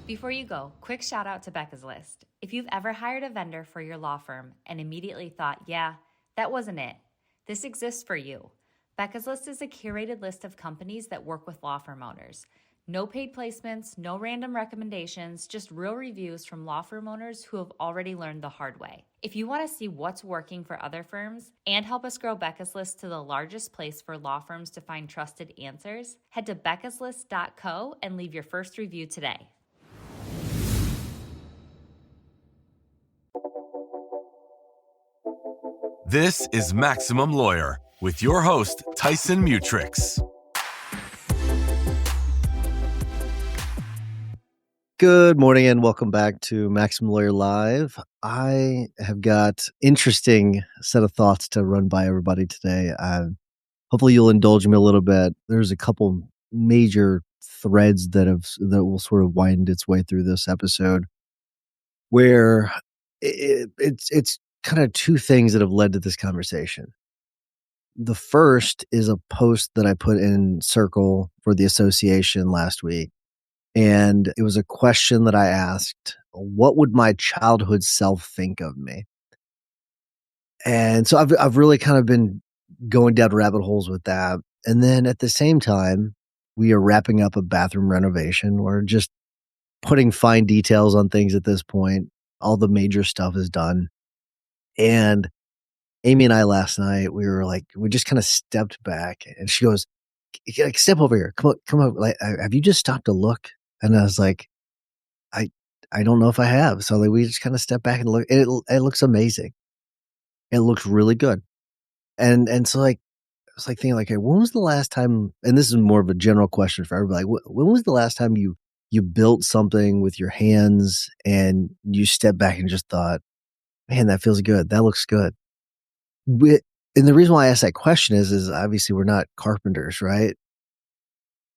Before you go, quick shout out to Becca's List. If you've ever hired a vendor for your law firm and immediately thought, yeah, that wasn't it, this exists for you. Becca's List is a curated list of companies that work with law firm owners. No paid placements, no random recommendations, just real reviews from law firm owners who have already learned the hard way. If you want to see what's working for other firms and help us grow Becca's List to the largest place for law firms to find trusted answers, head to beccaslist.co and leave your first review today. This is Maximum Lawyer with your host, Tyson Mutrix. Good morning and welcome back to Maximum Lawyer Live. I have got interesting set of thoughts to run by everybody today. Hopefully you'll indulge me a little bit. There's a couple major threads that will sort of wind its way through this episode where it's kind of two things that have led to this conversation. The first is a post that I put in Circle for the association last week. And it was a question that I asked, what would my childhood self think of me? And so I've really kind of been going down rabbit holes with that. And then at the same time, we are wrapping up a bathroom renovation. We're just putting fine details on things at this point. All the major stuff is done. And Amy and I last night, we just kind of stepped back and she goes, like, step over here. Come on. Like, have you just stopped to look? And I was like, I don't know if I have. So we just kind of step back and look. It looks amazing. It looks really good. And so I was thinking hey, when was the last time? And this is more of a general question for everybody. When was the last time you built something with your hands and you stepped back and just thought, man, that feels good. That looks good. And the reason why I asked that question is obviously we're not carpenters, right?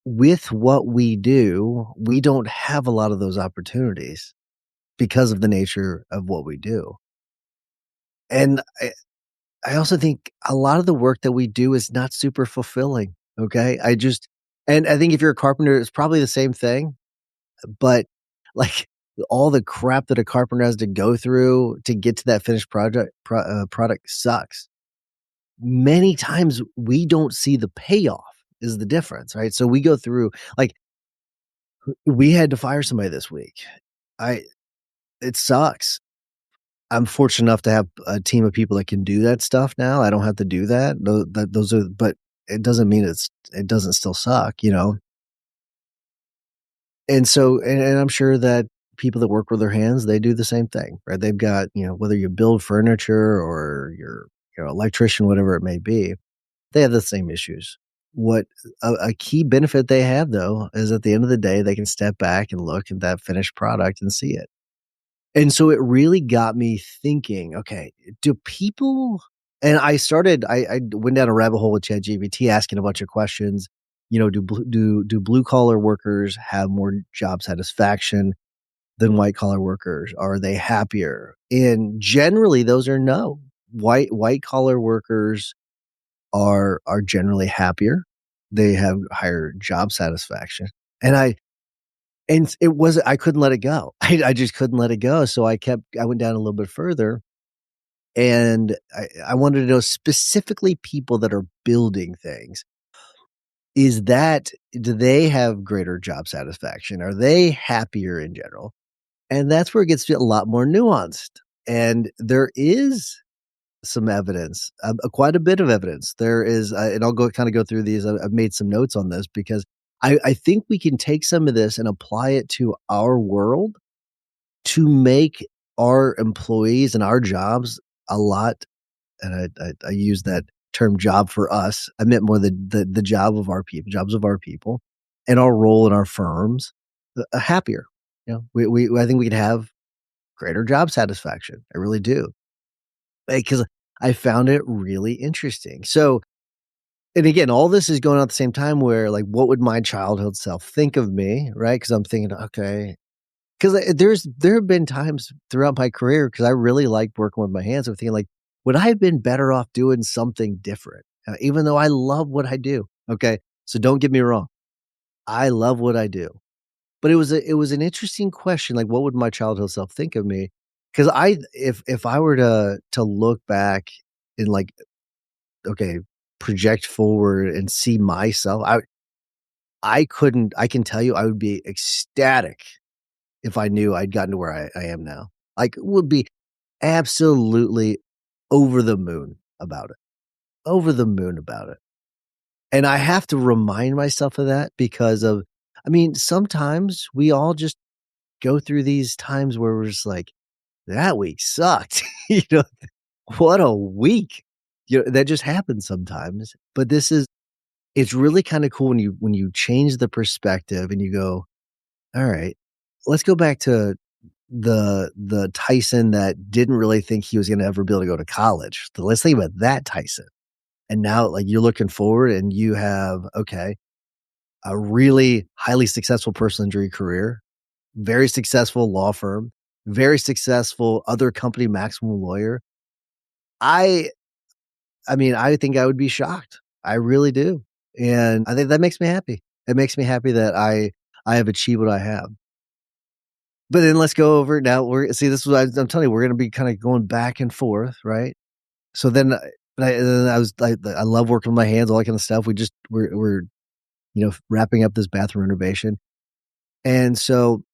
With what we do, we don't have a lot of those opportunities because of the nature of what we do. And I also think a lot of the work that we do is not super fulfilling. Okay. And I think if you're a carpenter, it's probably the same thing, but like all the crap that a carpenter has to go through to get to that finished product sucks. Many times we don't see the payoff is the difference, right? So we go through, we had to fire somebody this week. It sucks. I'm fortunate enough to have a team of people that can do that stuff now. I don't have to do that. But it doesn't mean it doesn't still suck, you know? And so, and I'm sure that people that work with their hands, they do the same thing, right? They've got, whether you build furniture or you're, electrician, whatever it may be, they have the same issues. What a key benefit they have, though, is at the end of the day, they can step back and look at that finished product and see it. And so it really got me thinking, okay, do people, and I went down a rabbit hole with ChatGPT asking a bunch of questions. Do blue collar workers have more job satisfaction than white collar workers? Are they happier? And generally those are no. White collar workers are generally happier. They have higher job satisfaction. And I couldn't let it go. I just couldn't let it go. So I went down a little bit further and I wanted to know specifically people that are building things. Do they have greater job satisfaction? Are they happier in general? And that's where it gets a lot more nuanced. And there is some evidence, quite a bit of evidence. There is, and I'll go through these. I've made some notes on this because I think we can take some of this and apply it to our world to make our employees and our jobs a lot. And I use that term job for us. I meant more the job of our people, jobs of our people, and our role in our firms happier. I think we could have greater job satisfaction. I really do, because I found it really interesting. So, and again, all this is going on at the same time where what would my childhood self think of me? Right. Cause I'm thinking, okay, cause there have been times throughout my career, cause I really liked working with my hands. I'm thinking would I have been better off doing something different? Even though I love what I do. Okay. So don't get me wrong. I love what I do, But it was an interesting question, like, what would my childhood self think of me? Because if I were to look back and, like, okay, project forward and see myself, I can tell you I would be ecstatic if I knew I'd gotten to where I am now. Like, would be absolutely over the moon about it. Over the moon about it. And I have to remind myself of that because of I mean, sometimes we all just go through these times where we're just like, "That week sucked." You know, "What a week." That just happens sometimes. But it's really kinda cool when you change the perspective and you go, "Alright, let's go back to the Tyson that didn't really think he was gonna ever be able to go to college. So let's think about that Tyson." And now, like, you're looking forward and you have, okay, a really highly successful personal injury career, very successful law firm, very successful other company maximum lawyer. I I mean, I think I would be shocked. I really do. And I think that makes me happy. It makes me happy that I have achieved what I have. But then let's go over now. We're see this was I'm telling you, we're gonna be kind of going back and forth, right? So then I was I love working with my hands, all that kind of stuff. We're wrapping up this bathroom renovation. And so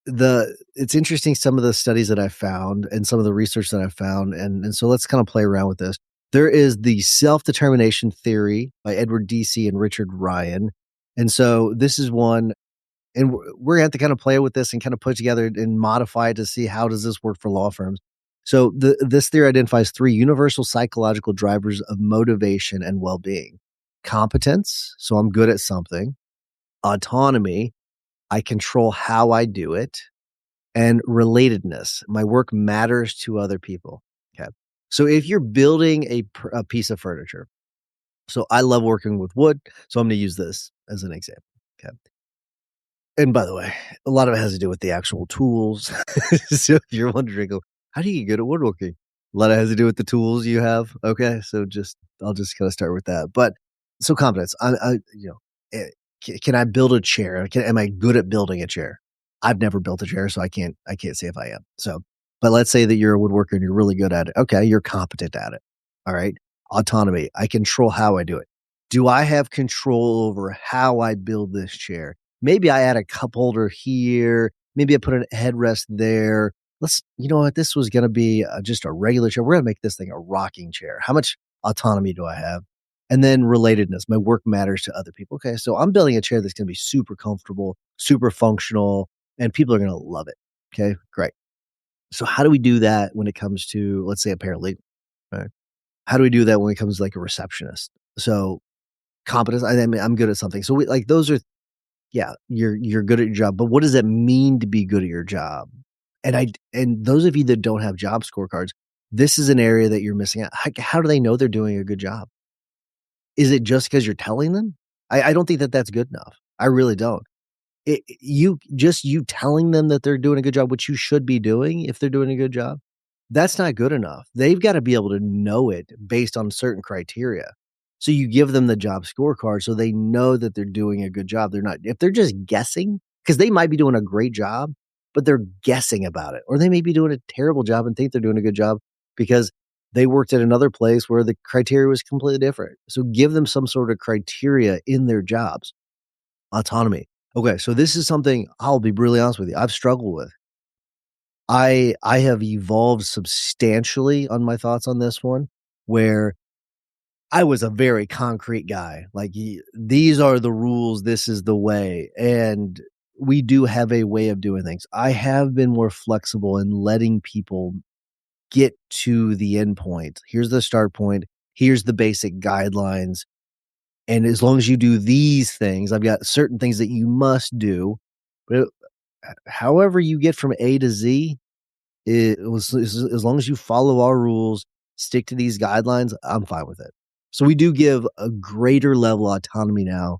it's interesting some of the studies that I found and some of the research that I found, and so let's kind of play around with this. There is the self-determination theory by Edward Deci and Richard Ryan. And so this is one, and we're gonna have to kind of play with this and kind of put together and modify it to see how does this work for law firms. So this theory identifies three universal psychological drivers of motivation and well-being. Competence, so I'm good at something. Autonomy, I control how I do it. And relatedness, my work matters to other people. Okay. So if you're building a piece of furniture, so I love working with wood, so I'm gonna use this as an example. Okay. And by the way, a lot of it has to do with the actual tools. So if you're wondering, "Oh, how do you get good at woodworking?" A lot of it has to do with the tools you have. Okay, so I'll just kind of start with that. But so confidence, can I build a chair? Am I good at building a chair? I've never built a chair, so I can't say if I am. So, but let's say that you're a woodworker and you're really good at it. Okay, you're competent at it. All right. Autonomy. I control how I do it. Do I have control over how I build this chair? Maybe I add a cup holder here. Maybe I put a headrest there. You know what? This was going to be just a regular chair. We're going to make this thing a rocking chair. How much autonomy do I have? And then relatedness. My work matters to other people. Okay. So I'm building a chair that's going to be super comfortable, super functional, and people are going to love it. Okay. Great. So how do we do that when it comes to, let's say, a paralegal? Right? How do we do that when it comes to like a receptionist? So competence, I mean, I'm good at something. So like those are, yeah, you're good at your job, but what does it mean to be good at your job? And those of you that don't have job scorecards, this is an area that you're missing out. How do they know they're doing a good job? Is it just because you're telling them? I don't think that that's good enough. I really don't. You telling them that they're doing a good job, which you should be doing if they're doing a good job, that's not good enough. They've got to be able to know it based on certain criteria. So you give them the job scorecard so they know that they're doing a good job. They're not if they're just guessing, because they might be doing a great job, but they're guessing about it. Or they may be doing a terrible job and think they're doing a good job because they worked at another place where the criteria was completely different. So give them some sort of criteria in their jobs. Autonomy. Okay, so this is something I'll be really honest with you, I've struggled with. I have evolved substantially on my thoughts on this one, where I was a very concrete guy. Like, these are the rules, this is the way, and we do have a way of doing things. I have been more flexible in letting people get to the end point. Here's the start point. Here's the basic guidelines. And as long as you do these things, I've got certain things that you must do. But however you get from A to Z, as long as you follow our rules, stick to these guidelines, I'm fine with it. So we do give a greater level of autonomy now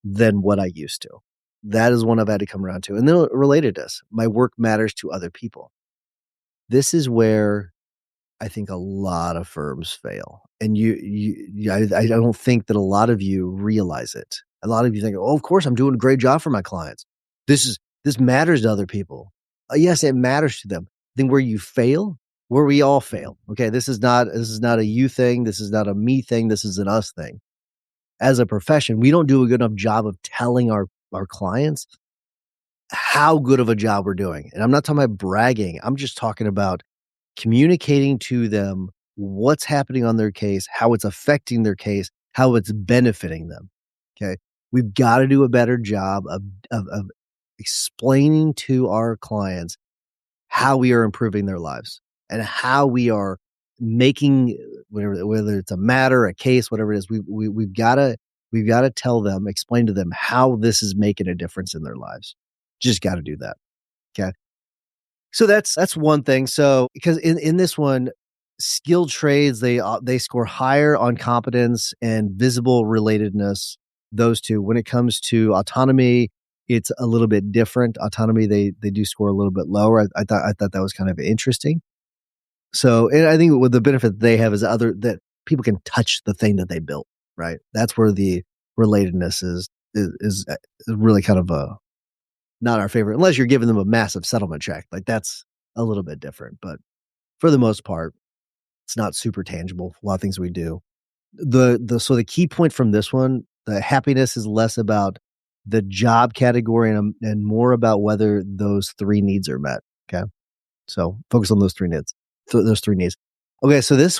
than what I used to. That is one I've had to come around to. And then relatedness, my work matters to other people. This is where I think a lot of firms fail. And I don't think that a lot of you realize it. A lot of you think, oh, of course, I'm doing a great job for my clients. This matters to other people. Yes, it matters to them. Then where you fail, where we all fail. Okay, this is not a you thing. This is not a me thing. This is an us thing. As a profession, we don't do a good enough job of telling our clients how good of a job we're doing. And I'm not talking about bragging. I'm just talking about communicating to them what's happening on their case, how it's affecting their case, how it's benefiting them. Okay. We've got to do a better job of explaining to our clients how we are improving their lives and how we are making whether it's a matter, a case, whatever it is, we've got to tell them, explain to them how this is making a difference in their lives. Just got to do that. Okay. So that's one thing. So because in this one, skilled trades, they score higher on competence and visible relatedness. Those two. When it comes to autonomy, it's a little bit different. Autonomy, they do score a little bit lower. I thought that was kind of interesting. So, and I think what the benefit they have is that people can touch the thing that they built. Right. That's where the relatedness is really kind of not our favorite, unless you're giving them a massive settlement check. Like that's a little bit different, but for the most part, it's not super tangible. A lot of things we do. So the key point from this one, the happiness is less about the job category and more about whether those three needs are met. Okay. So focus on those three needs. Those three needs. Okay. So this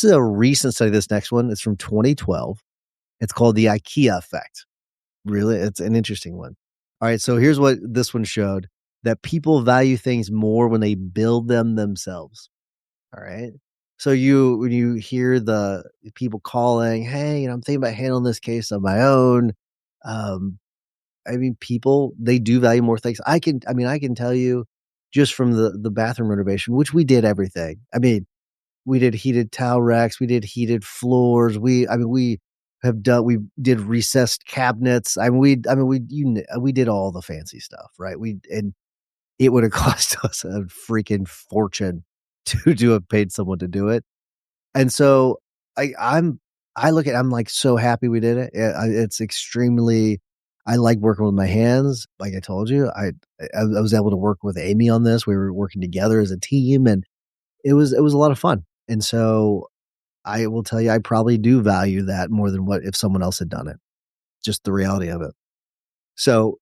is a recent study. This next one is from 2012. It's called the IKEA Effect. Really? It's an interesting one. All right. So here's what this one showed, that people value things more when they build them themselves. All right. So when you hear the people calling, hey, I'm thinking about handling this case on my own. I mean, people, they do value more things. I can tell you just from the bathroom renovation, which we did everything. I mean, we did heated towel racks, we did heated floors. We did recessed cabinets. We did all the fancy stuff, right? And it would have cost us a freaking fortune to have paid someone to do it. And so I'm like so happy we did it. It's extremely, I like working with my hands. Like I told you, I was able to work with Amy on this. We were working together as a team, and it was a lot of fun. And so I will tell you, I probably do value that more than what if someone else had done it. Just the reality of it. So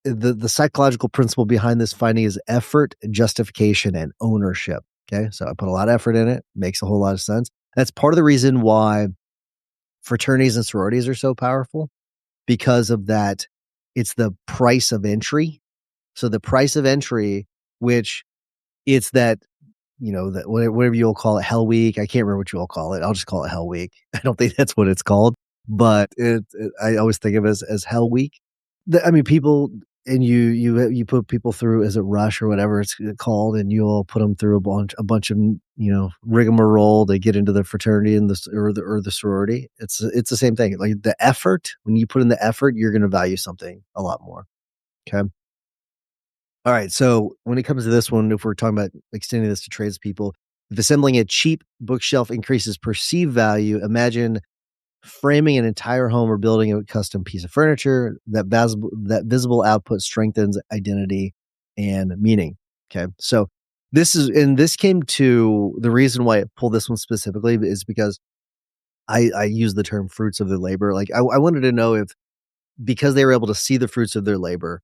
the psychological principle behind this finding is effort, justification, and ownership. Okay. So I put a lot of effort in it. Makes a whole lot of sense. That's part of the reason why fraternities and sororities are so powerful, because of that. It's the price of entry. So the price of entry, which it's that, that whatever you'll call it, Hell Week. I can't remember what you all call it. I'll just call it Hell Week. I don't think that's what it's called, but I always think of it as Hell Week. People, and you put people through, is it Rush or whatever it's called, and you'll put them through a bunch of rigmarole to get into the fraternity and the sorority. It's the same thing. Like the effort, when you put in the effort, you're going to value something a lot more. Okay. All right. So when it comes to this one, if we're talking about extending this to tradespeople, if assembling a cheap bookshelf increases perceived value, imagine framing an entire home or building a custom piece of furniture. That visible output strengthens identity and meaning. Okay. So this came to the reason why I pulled this one specifically is because I use the term fruits of their labor. Like I wanted to know if, because they were able to see the fruits of their labor,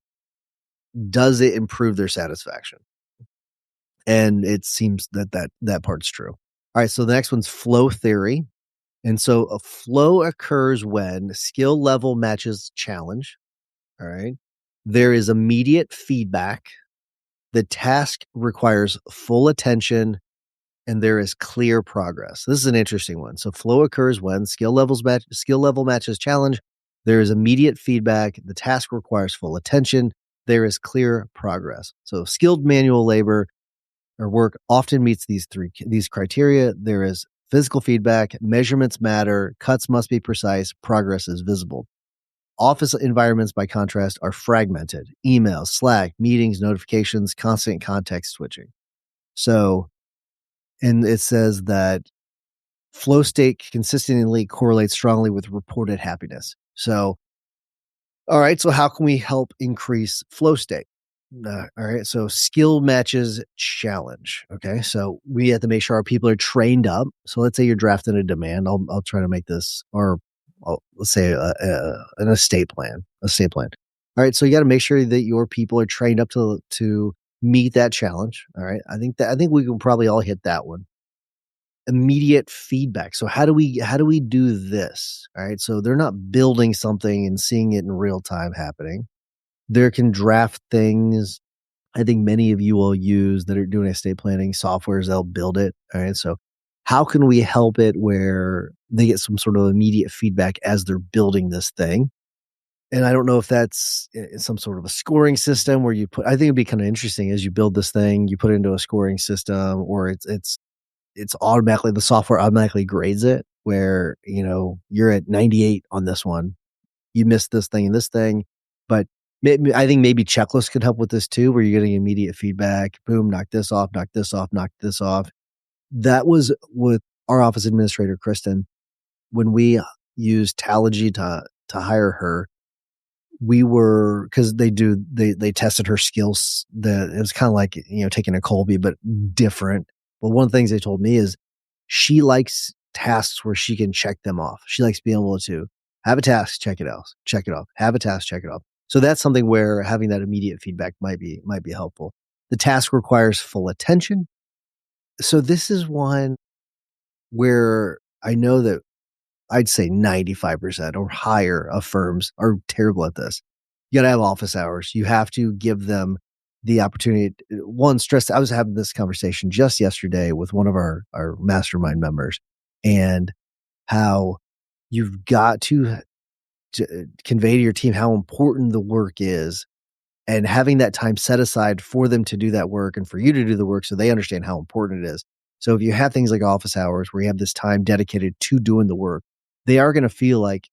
does it improve their satisfaction? And it seems that part's true. All right. So the next one's flow theory. And so a flow occurs when skill level matches challenge. All right. There is immediate feedback. The task requires full attention, and there is clear progress. This is an interesting one. So flow occurs when skill level matches challenge. There is immediate feedback. The task requires full attention. There is clear progress. So skilled manual labor or work often meets these criteria. There is physical feedback, measurements matter, cuts must be precise, progress is visible. Office environments, by contrast, are fragmented. Emails, Slack, meetings, notifications, constant context switching. So, and it says that flow state consistently correlates strongly with reported happiness. So All right. So how can we help increase flow state? All right. So skill matches challenge. Okay. So we have to make sure our people are trained up. So let's say you're drafting a demand. I'll try to make this, or let's say an estate plan. Estate plan. All right. So you got to make sure that your people are trained up to meet that challenge. All right. I think we can probably all hit that one. Immediate feedback. So how do we do this? All right. So they're not building something and seeing it in real time happening. There can draft things. I think many of you will use that are doing estate planning softwares, they'll build it. All right. So how can we help it where they get some sort of immediate feedback as they're building this thing? And I don't know if that's some sort of a scoring system where I think it'd be kind of interesting as you build this thing, you put it into a scoring system, or it's automatically, the software automatically grades it where, you're at 98 on this one. You missed this thing and this thing. But I think maybe checklists could help with this too, where you're getting immediate feedback. Boom, knock this off, knock this off, knock this off. That was with our office administrator, Kristen, when we used Talogy to hire her. We were, because they tested her skills. It was kind of like, taking a Colby, but different. But one of the things they told me is she likes tasks where she can check them off. She likes being able to have a task, check it off, have a task, check it off. So that's something where having that immediate feedback might be helpful. The task requires full attention. So this is one where I know that I'd say 95% or higher of firms are terrible at this. You got to have office hours. You have to give them the opportunity. One, stress. I was having this conversation just yesterday with one of our mastermind members, and how you've got to convey to your team how important the work is, and having that time set aside for them to do that work and for you to do the work so they understand how important it is. So if you have things like office hours where you have this time dedicated to doing the work, they are going to feel like,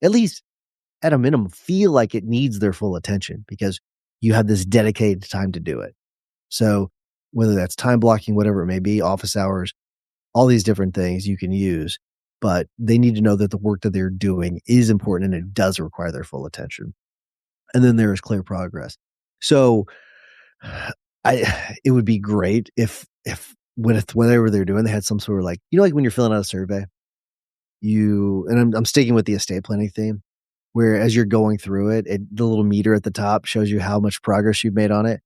at least at a minimum, feel like it needs their full attention because you have this dedicated time to do it. So whether that's time blocking, whatever it may be, office hours, all these different things you can use, but they need to know that the work that they're doing is important and it does require their full attention. And then there is clear progress. So it would be great if whatever they're doing, they had some sort of like when you're filling out a survey, and I'm sticking with the estate planning theme, where as you're going through it, the little meter at the top shows you how much progress you've made on it.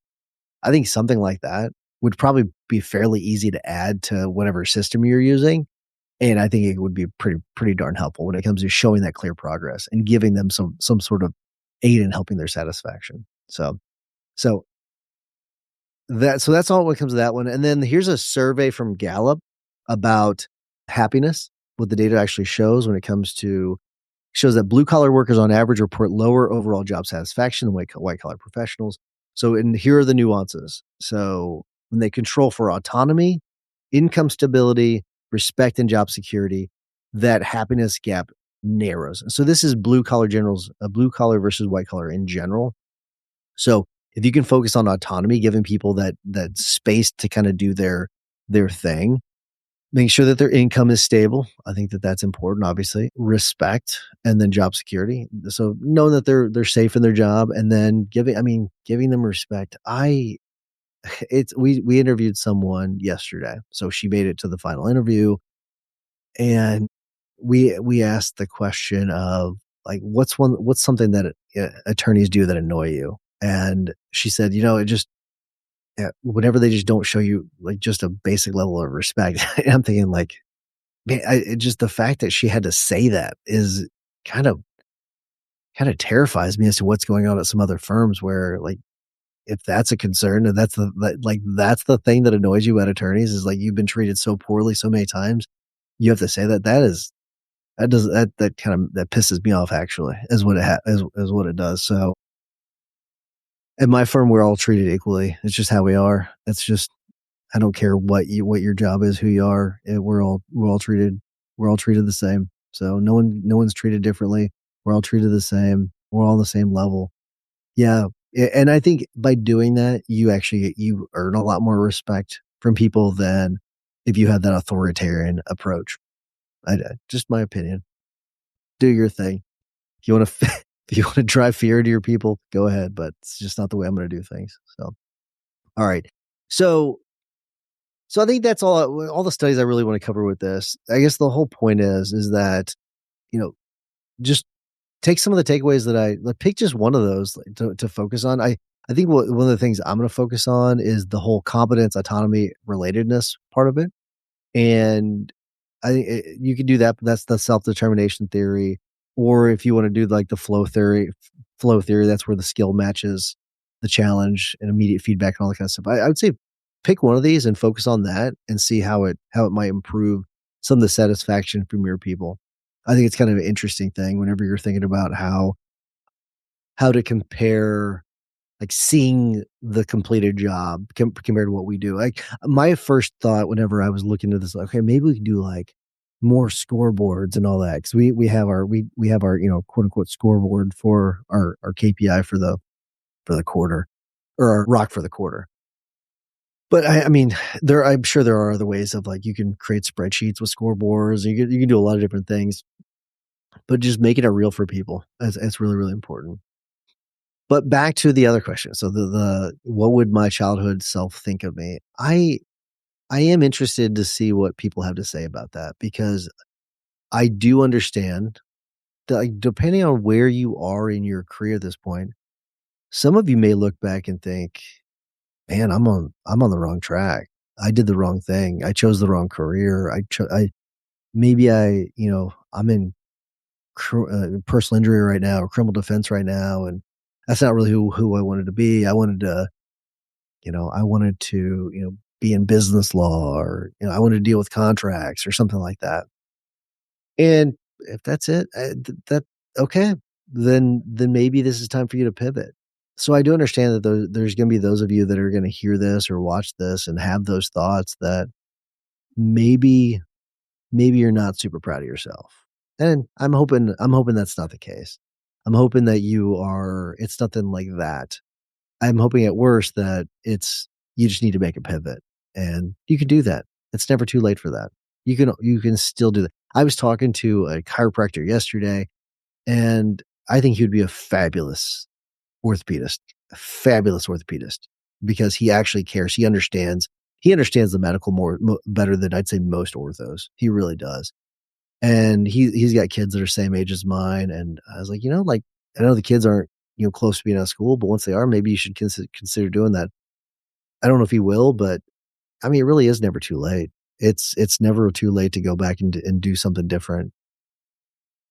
I think something like that would probably be fairly easy to add to whatever system you're using. And I think it would be pretty darn helpful when it comes to showing that clear progress and giving them some sort of aid in helping their satisfaction. So that's all when it comes to that one. And then here's a survey from Gallup about happiness, what the data actually shows when it comes to shows that blue collar workers on average report lower overall job satisfaction than white collar professionals. So, and here are the nuances. So when they control for autonomy, income stability, respect, and job security, that happiness gap narrows. And so this is blue collar versus white collar in general. So if you can focus on autonomy, giving people that space to kind of do their thing, make sure that their income is stable. I think that's important, obviously. Respect, and then job security. So knowing that they're safe in their job, and then giving them respect. We interviewed someone yesterday, so she made it to the final interview, and we asked the question of like, what's something that attorneys do that annoy you? And she said, it just, whenever they just don't show you like just a basic level of respect. I'm thinking like, man, just the fact that she had to say that is kind of terrifies me as to what's going on at some other firms where, like, if that's a concern and that's the thing that annoys you at attorneys is like, you've been treated so poorly so many times, you have to say that that pisses me off, actually, is what it does. So at my firm, we're all treated equally. It's just how we are. It's just, I don't care what your job is, who you are. We're all treated the same. So no one's treated differently. We're all treated the same. We're all on the same level. Yeah. And I think by doing that, you earn a lot more respect from people than if you had that authoritarian approach. Just my opinion. Do your thing. If you want to If you want to drive fear into your people, go ahead, but it's just not the way I'm going to do things. So, all right. So, so I think that's all the studies I really want to cover with this. I guess the whole point is that, you know, just take some of the takeaways that I like, pick just one of those like, to focus on. I think one of the things I'm going to focus on is the whole competence, autonomy, relatedness part of it. And I think you could do that, but that's the self-determination theory. Or if you want to do like the flow theory, that's where the skill matches the challenge and immediate feedback and all that kind of stuff. I would say pick one of these and focus on that and see how it might improve some of the satisfaction from your people. I think it's kind of an interesting thing whenever you're thinking about how to compare like seeing the completed job compared to what we do. Like my first thought whenever I was looking at this, okay, maybe we could do like more scoreboards and all that because we have our quote unquote scoreboard for our KPI for the quarter or our rock for the quarter. But I mean, I'm sure there are other ways of like you can create spreadsheets with scoreboards. You can do a lot of different things, but just making it real for people is really really important. But back to the other question. So the what would my childhood self think of me? I am interested to see what people have to say about that because I do understand that like, depending on where you are in your career at this point, some of you may look back and think, "Man, I'm on the wrong track. I did the wrong thing. I chose the wrong career. I maybe I'm in personal injury right now or criminal defense right now, and that's not really who I wanted to be. I wanted to, be in business law or, I wanted to deal with contracts or something like that. And if that's it, that okay, then maybe this is time for you to pivot. So I do understand that there's going to be those of you that are going to hear this or watch this and have those thoughts that maybe you're not super proud of yourself. And I'm hoping that's not the case. I'm hoping that it's nothing like that. I'm hoping at worst that you just need to make a pivot and you can do that. It's never too late for that. You can still do that. I was talking to a chiropractor yesterday and I think he would be a orthopedist, fabulous orthopedist because he actually cares. He understands the medical better than I'd say most orthos. He really does. And he's got kids that are same age as mine. And I was like, like I know the kids aren't, close to being out of school, but once they are, maybe you should consider doing that. I don't know if he will, but I mean, it really is never too late. It's never too late to go back and do something different.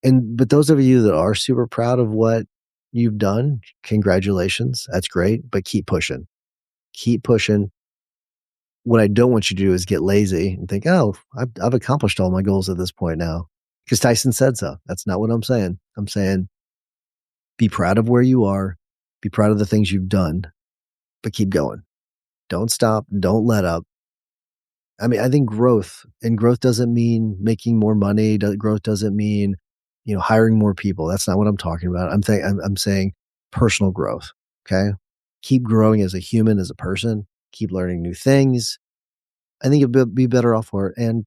But those of you that are super proud of what you've done, congratulations. That's great, but keep pushing. Keep pushing. What I don't want you to do is get lazy and think, "Oh, I've accomplished all my goals at this point now." Because Tyson said so. That's not what I'm saying. I'm saying be proud of where you are, be proud of the things you've done, but keep going. Don't stop, don't let up. I mean, I think growth doesn't mean making more money. Growth doesn't mean, hiring more people. That's not what I'm talking about. I'm saying personal growth. Okay. Keep growing as a human, as a person, keep learning new things. I think you'll be better off for it. And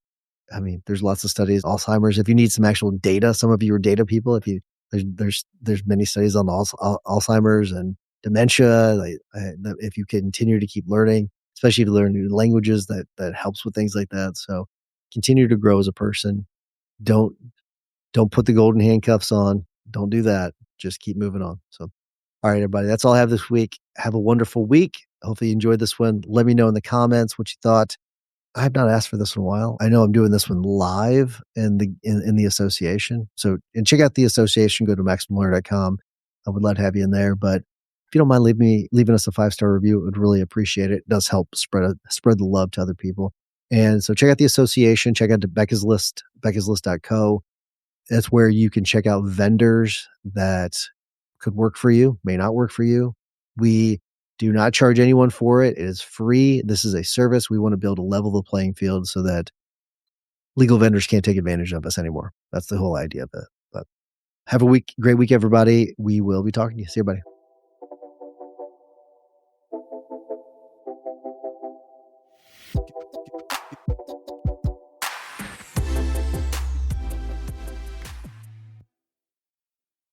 I mean, there's lots of studies, Alzheimer's. If you need some actual data, some of you are data people. If you there's many studies on Alzheimer's and dementia. If you continue to keep learning, especially if you learn new languages, that helps with things like that. So continue to grow as a person. Don't don't put the golden handcuffs on. Don't do that. Just keep moving on. So, all right, everybody, that's all I have this week. Have a wonderful week. Hopefully you enjoyed this one. Let me know in the comments what you thought. I have not asked for this in a while. I know I'm doing this one live in the association. So, and check out the association. Go to maximumlearner.com. I would love to have you in there. But if you don't mind leaving us a 5-star review, it would really appreciate it. It does help spread the love to other people. And so check out the association. Check out the Becca's List, beccaslist.co. That's where you can check out vendors that could work for you, may not work for you. We do not charge anyone for it. It is free. This is a service. We want to build a level the playing field so that legal vendors can't take advantage of us anymore. That's the whole idea of it. But have a great week, everybody. We will be talking to you. See you, buddy.